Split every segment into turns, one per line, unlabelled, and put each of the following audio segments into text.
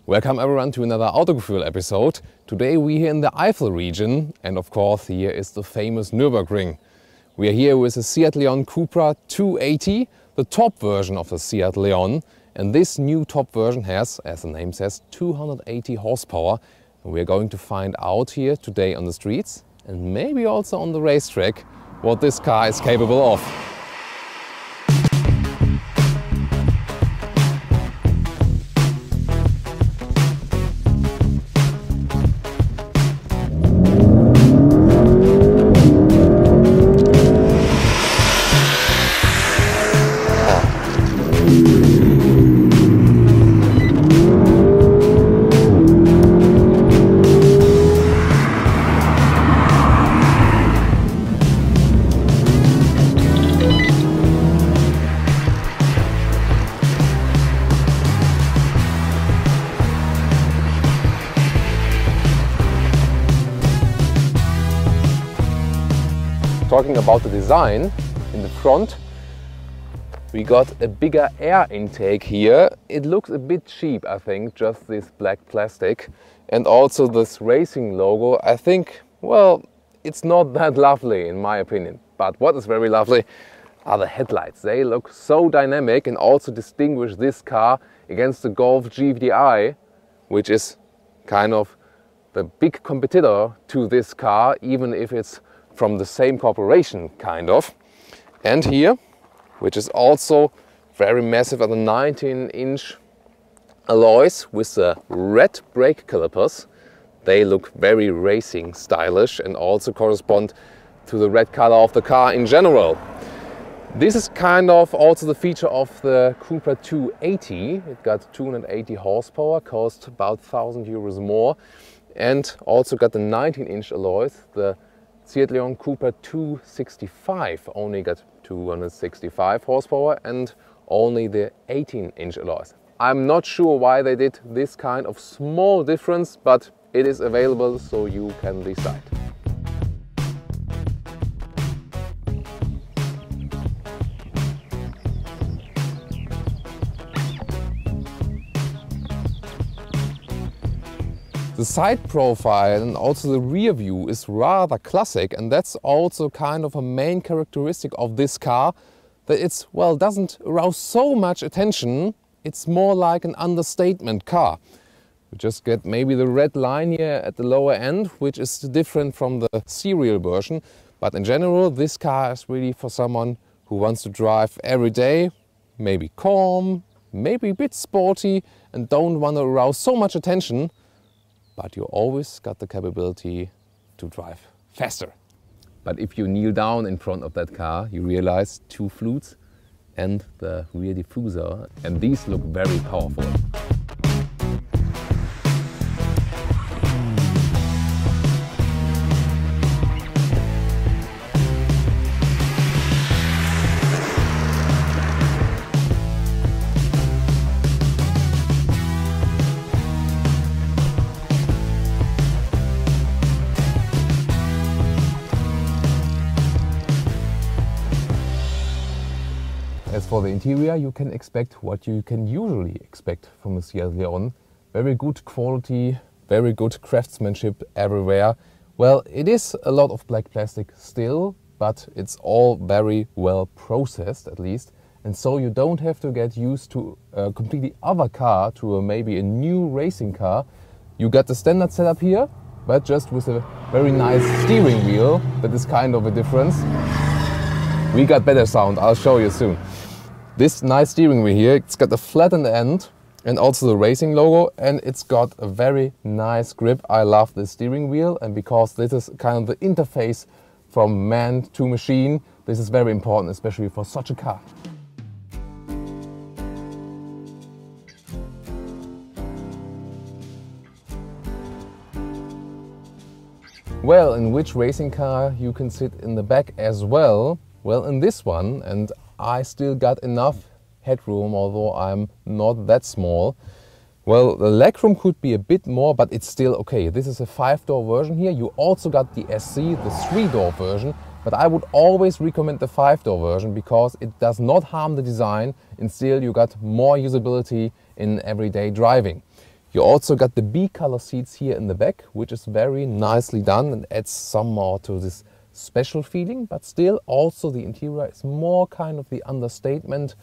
Welcome everyone to another Autogefühl episode. Today we're here in the Eifel region, and of course here is the famous Nuerburgring. We are here with the Seat Leon Cupra 280, the top version of the Seat Leon. And this new top version has, as the name says, 280 horsepower. And we are going to find out here today on the streets and maybe also on the racetrack what this car is capable of. Talking about the design, in the front we got a bigger air intake here. It looks a bit cheap, I think, just this black plastic. And also this racing logo, I think, well, it's not that lovely in my opinion. But what is very lovely are the headlights. They look so dynamic and also distinguish this car against the Golf GTI, which is kind of the big competitor to this car, even if it's from the same corporation, kind of. And here, which is also very massive, are the 19-inch alloys with the red brake calipers. They look very racing stylish and also correspond to the red color of the car in general. This is kind of also the feature of the Cupra 280. It got 280 horsepower, cost about 1,000 euros more, and also got the 19-inch alloys. The Seat Leon Cupra 265 only got 265 horsepower and only the 18-inch alloys. I'm not sure why they did this kind of small difference, but it is available, so you can decide. The side profile and also the rear view is rather classic, and that's also kind of a main characteristic of this car, that it's, well, doesn't arouse so much attention. It's more like an understatement car. You just get maybe the red line here at the lower end, which is different from the serial version. But in general, this car is really for someone who wants to drive every day, maybe calm, maybe a bit sporty, and don't want to arouse so much attention. But you always got the capability to drive faster. But if you kneel down in front of that car, you realize two flutes and the rear diffuser, and these look very powerful. As for the interior, you can expect what you can usually expect from a Seat Leon. Very good quality, very good craftsmanship everywhere. Well, it is a lot of black plastic still, but it's all very well processed at least. And so you don't have to get used to a completely other car, to maybe a new racing car. You got the standard setup here, but just with a very nice steering wheel. That is kind of a difference. We got better sound, I'll show you soon. This nice steering wheel here, it's got a flattened end and also the racing logo, and it's got a very nice grip. I love this steering wheel, and because this is kind of the interface from man to machine, this is very important, especially for such a car. Well, in which racing car you can sit in the back as well? Well, in this one, and I still got enough headroom, although I'm not that small. Well, the legroom could be a bit more, but it's still okay. This is a 5-door version here. You also got the SC, the 3-door version, but I would always recommend the 5-door version because it does not harm the design and still you got more usability in everyday driving. You also got the B-color seats here in the back, which is very nicely done and adds some more to this special feeling, but still also the interior is more kind of the understatement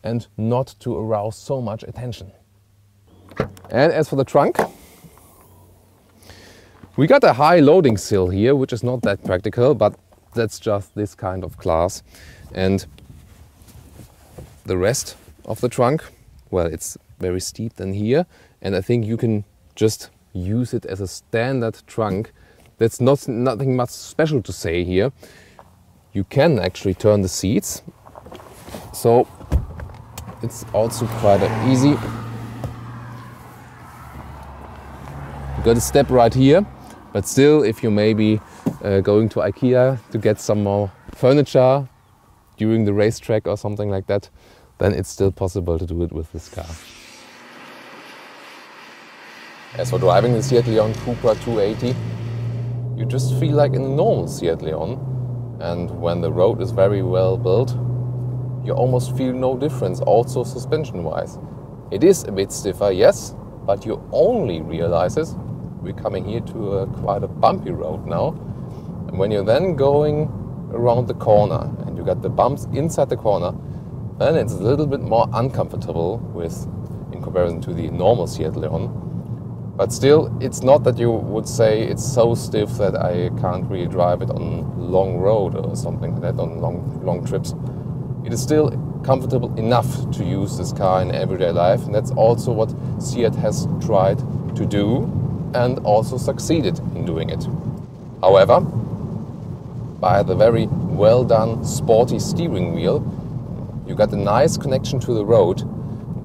and not to arouse so much attention. And as for the trunk, we got a high loading sill here, which is not that practical, but that's just this kind of class. And the rest of the trunk, well, it's very steep than here, and I think you can just use it as a standard trunk. That's nothing much special to say here. You can actually turn the seats, so it's also quite easy. You got a step right here, but still, if you maybe going to IKEA to get some more furniture during the racetrack or something like that, then it's still possible to do it with this car. As for driving the Seat Leon Cupra 280, you just feel like in a normal Seat Leon, and when the road is very well built, you almost feel no difference, also suspension-wise. It is a bit stiffer, yes, but you only realize it. We're coming here to quite a bumpy road now, and when you're then going around the corner and you got the bumps inside the corner, then it's a little bit more uncomfortable in comparison to the normal Seat Leon. But still, it's not that you would say it's so stiff that I can't really drive it on long road or something like that, on long trips. It is still comfortable enough to use this car in everyday life, and that's also what Seat has tried to do and also succeeded in doing it. However, by the very well done sporty steering wheel, you got a nice connection to the road,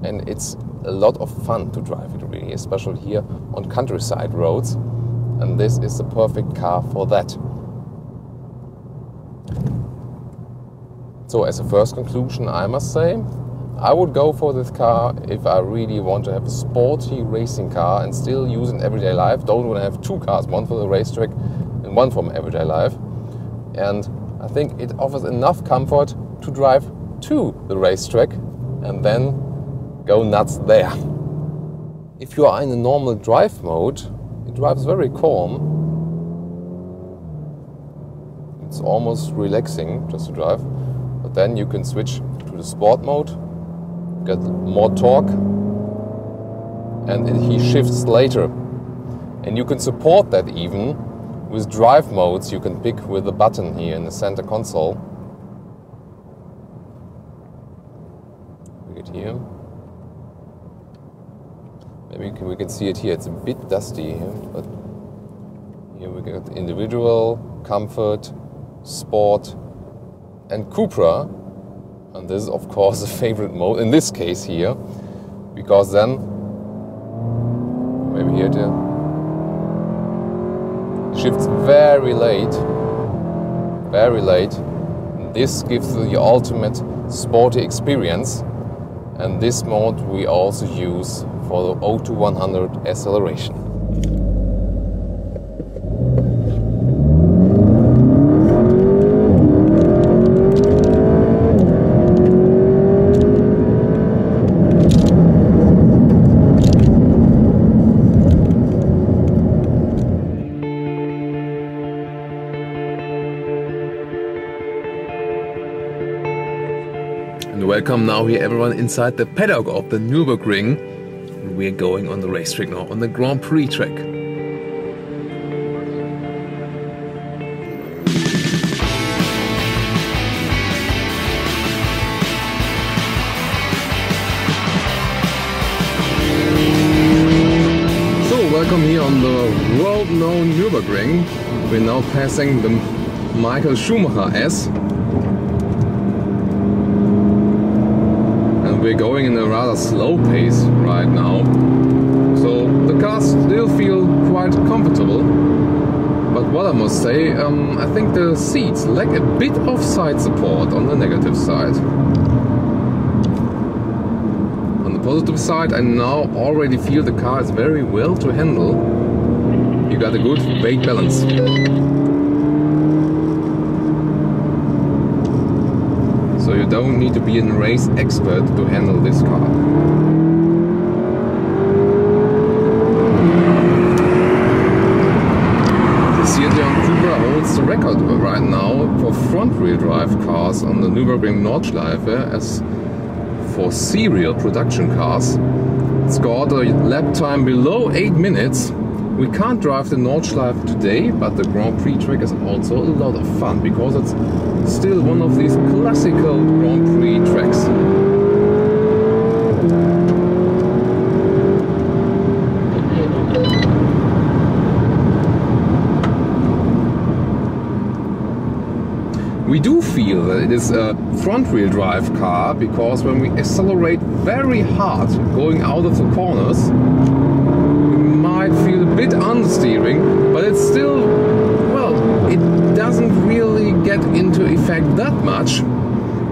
and it's a lot of fun to drive it really, especially here on countryside roads, and this is the perfect car for that. So as a first conclusion, I must say, I would go for this car if I really want to have a sporty racing car and still use it in everyday life. Don't want to have two cars, one for the racetrack and one for my everyday life. And I think it offers enough comfort to drive to the racetrack and then go nuts there. If you are in a normal drive mode, it drives very calm. It's almost relaxing just to drive. But then you can switch to the sport mode, get more torque, and he shifts later. And you can support that even with drive modes you can pick with a button here in the center console. Look at here. Maybe we can see it here. It's a bit dusty here, but here we got individual, comfort, sport, and Cupra. And this is of course a favorite mode in this case here, because then maybe here too, shifts very late. This gives you the ultimate sporty experience, and this mode we also use for the 0 to 100 acceleration. And welcome now here everyone inside the paddock of the Nuerburgring. We're going on the racetrack now, on the Grand Prix track. So, welcome here on the world-known Nuerburgring. We're now passing the Michael Schumacher S. We're going in a rather slow pace right now, so the cars still feel quite comfortable. But what I must say, I think the seats lack a bit of side support on the negative side. On the positive side, I now already feel the car is very well to handle. You got a good weight balance. So you don't need to be a race expert to handle this car. front-wheel drive cars on the Nuerburgring Nordschleife as for serial production cars. It's got a lap time below 8 minutes. We can't drive the Nordschleife today, but the Grand Prix track is also a lot of fun because it's still one of these classical Grand Prix tracks. We do feel that it is a front-wheel drive car because when we accelerate very hard going out of the corners, we might feel a bit understeering, but it's still, well, it doesn't really get into effect that much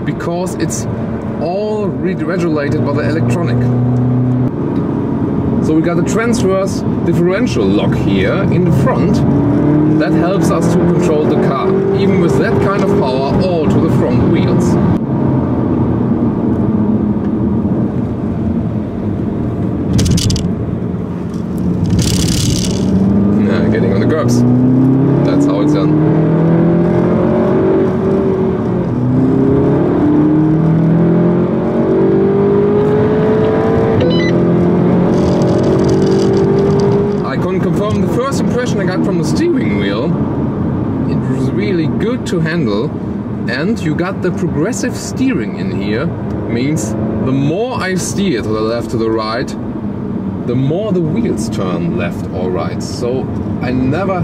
because it's all regulated by the electronic. So we got the transverse differential lock here in the front. That helps us to control the car, even with that kind of power all to the front wheels. Getting on the curbs. That's how it's done. I got from the steering wheel, it was really good to handle, and you got the progressive steering in here. Means the more I steer to the left, to the right, the more the wheels turn left or right. So I never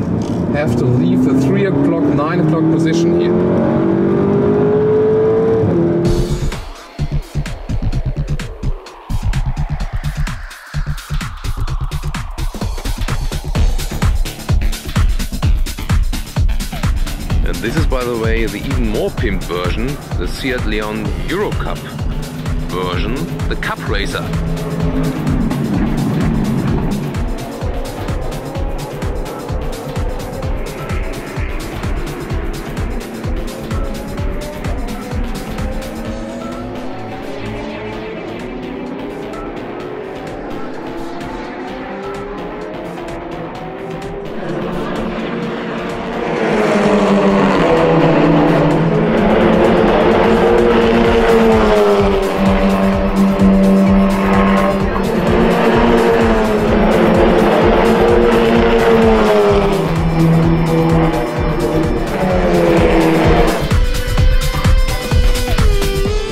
have to leave the 3 o'clock, 9 o'clock position here. This is, by the way, the even more pimped version, the Seat Leon Euro Cup version, the Cup Racer.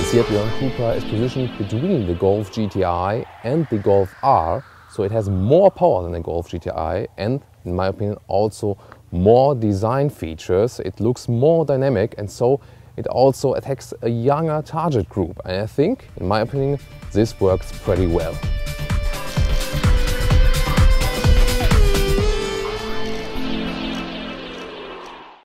Seat Leon Cupra is positioned between the Golf GTI and the Golf R, so it has more power than the Golf GTI and, in my opinion, also more design features. It looks more dynamic, and so it also attacks a younger target group. And I think, in my opinion, this works pretty well.